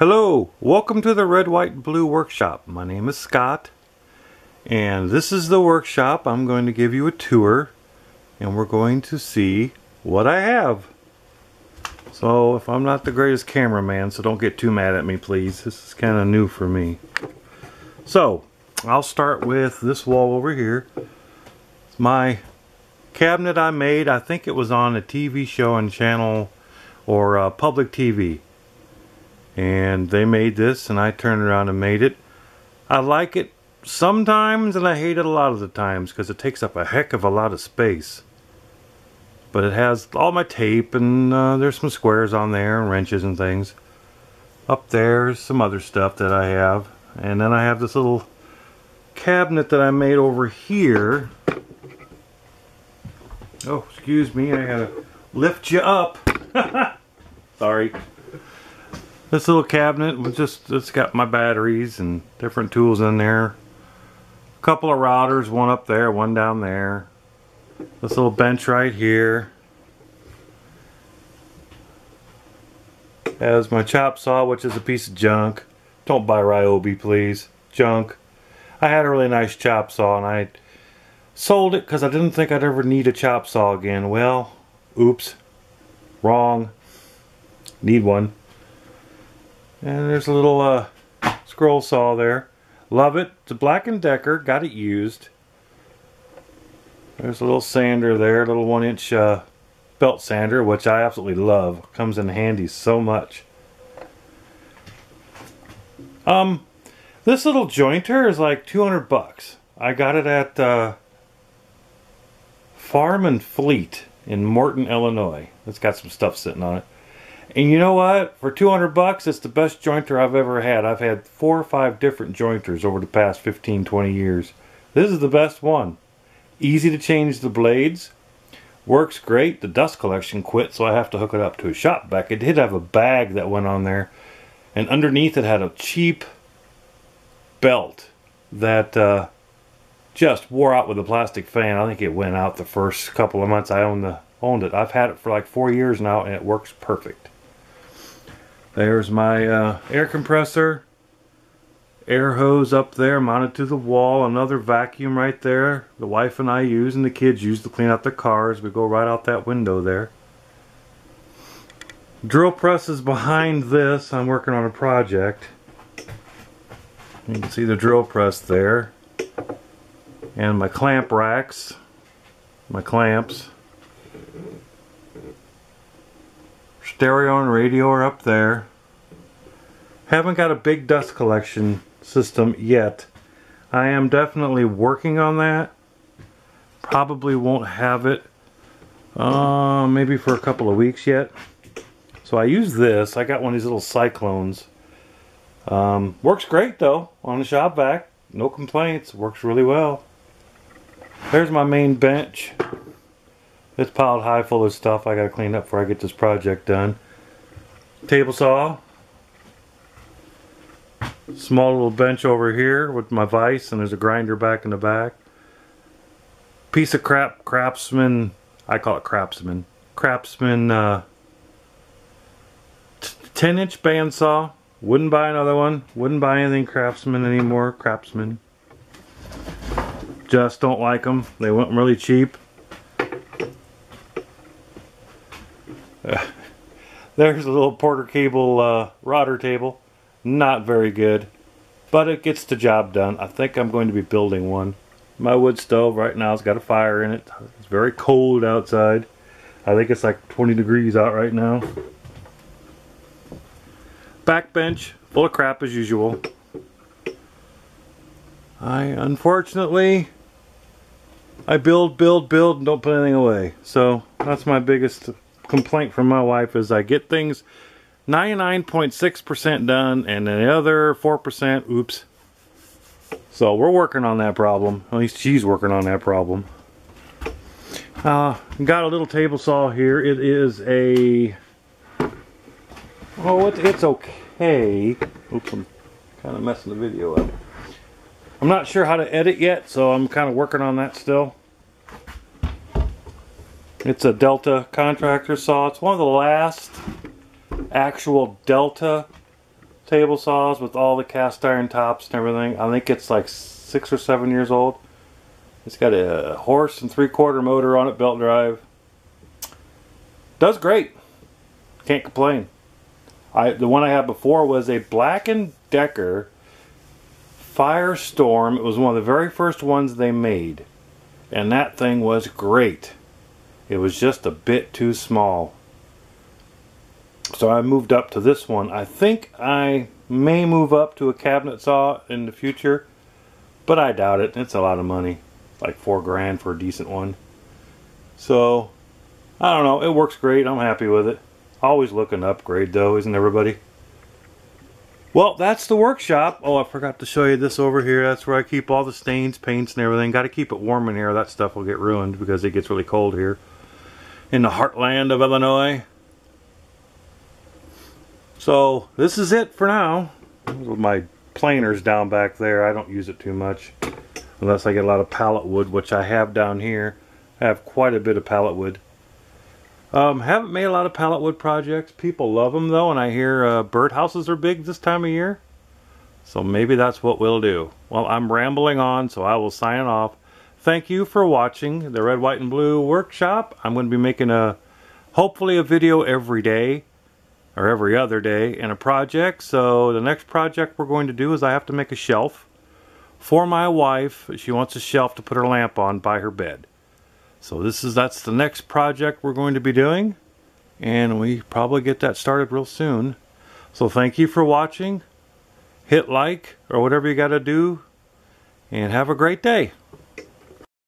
Hello, welcome to the Red, White, and Blue Workshop. My name is Scott, and this is the workshop. I'm going to give you a tour, and we're going to see what I have. So, if I'm not the greatest cameraman, so don't get too mad at me, please. This is kind of new for me. So, I'll start with this wall over here. It's my cabinet I made. I think it was on a TV show on channel or public TV. And they made this and I turned around and made it. I like it sometimes and I hate it a lot of the times because it takes up a heck of a lot of space. But it has all my tape and there's some squares on there and wrenches and things. Up there's some other stuff that I have. And then I have this little cabinet that I made over here. Oh, excuse me, I gotta lift you up. Sorry. This little cabinet was it's got my batteries and different tools in there. A couple of routers, one up there, one down there. This little bench right here has my chop saw, which is a piece of junk. Don't buy Ryobi, please. Junk. I had a really nice chop saw and I sold it because I didn't think I'd ever need a chop saw again. Well, oops. Wrong. Need one. And there's a little scroll saw there. Love it. It's a Black & Decker. Got it used. There's a little sander there. A little 1-inch belt sander, which I absolutely love. Comes in handy so much. This little jointer is like 200 bucks. I got it at Farm and Fleet in Morton, Illinois. It's got some stuff sitting on it. And you know what? For 200 bucks, it's the best jointer I've ever had. I've had 4 or 5 different jointers over the past 15, 20 years. This is the best one. Easy to change the blades. Works great. The dust collection quit, so I have to hook it up to a shop vac. It did have a bag that went on there. And underneath it had a cheap belt that just wore out with a plastic fan. I think it went out the first couple of months I owned it. I've had it for like 4 years now, and it works perfect. There's my air compressor, air hose up there mounted to the wall, another vacuum right there the wife and I use and the kids use to clean out their cars. We go right out that window there. Drill press is behind this. I'm working on a project. You can see the drill press there. And my clamp racks, my clamps. Stereo and radio are up there. Haven't got a big dust collection system yet. I am definitely working on that. Probably won't have it maybe for a couple of weeks yet. So I use this. I got one of these little cyclones. Works great though on the shop vac. No complaints. Works really well. There's my main bench. It's piled high full of stuff I gotta clean up before I get this project done. Table saw. Small little bench over here with my vise, and there's a grinder back in the back. Piece of Craftsman, I call it Craftsman. Craftsman 10-inch bandsaw. Wouldn't buy another one. Wouldn't buy anything Craftsman anymore. Craftsman. Just don't like them. They went really cheap. There's a little Porter cable router table. Not very good, but it gets the job done. I think I'm going to be building one. My wood stove right now has got a fire in it. It's very cold outside. I think it's like 20 degrees out right now. Back bench, full of crap as usual. Unfortunately, I build, and don't put anything away. So that's my biggest complaint from my wife is I get things 99.6% done and the other 4%, oops. So we're working on that problem. At least she's working on that problem. Got a little table saw here. It is a... Oh, it's okay. Oops, I'm kind of messing the video up. I'm not sure how to edit yet, so I'm kind of working on that still. It's a Delta contractor saw. It's one of the last actual Delta table saws with all the cast iron tops and everything. I think it's like 6 or 7 years old. It's got a horse and 3/4 motor on it, belt drive. Does great. Can't complain. The one I had before was a Black & Decker Firestorm. It was one of the very first ones they made. And that thing was great. It was just a bit too small. So I moved up to this one. I think I may move up to a cabinet saw in the future, but I doubt it. It's a lot of money. Like $4 grand for a decent one. So, I don't know. It works great. I'm happy with it. Always looking to upgrade though, isn't everybody? Well, that's the workshop. Oh, I forgot to show you this over here. That's where I keep all the stains, paints, and everything. Got to keep it warm in here. That stuff will get ruined because it gets really cold here in the heartland of Illinois. So, this is it for now. My planers down back there. I don't use it too much unless I get a lot of pallet wood, which I have down here. I have quite a bit of pallet wood. Haven't made a lot of pallet wood projects. People love them though, and I hear birdhouses are big this time of year. So maybe that's what we'll do. Well, I'm rambling on, so I will sign off. Thank you for watching the Red, White, and Blue Workshop. I'm going to be making hopefully a video every day, or every other day, in a project. So the next project we're going to do is I have to make a shelf for my wife. She wants a shelf to put her lamp on by her bed. So that's the next project we're going to be doing, and we probably get that started real soon. So thank you for watching. Hit like or whatever you got to do, and have a great day.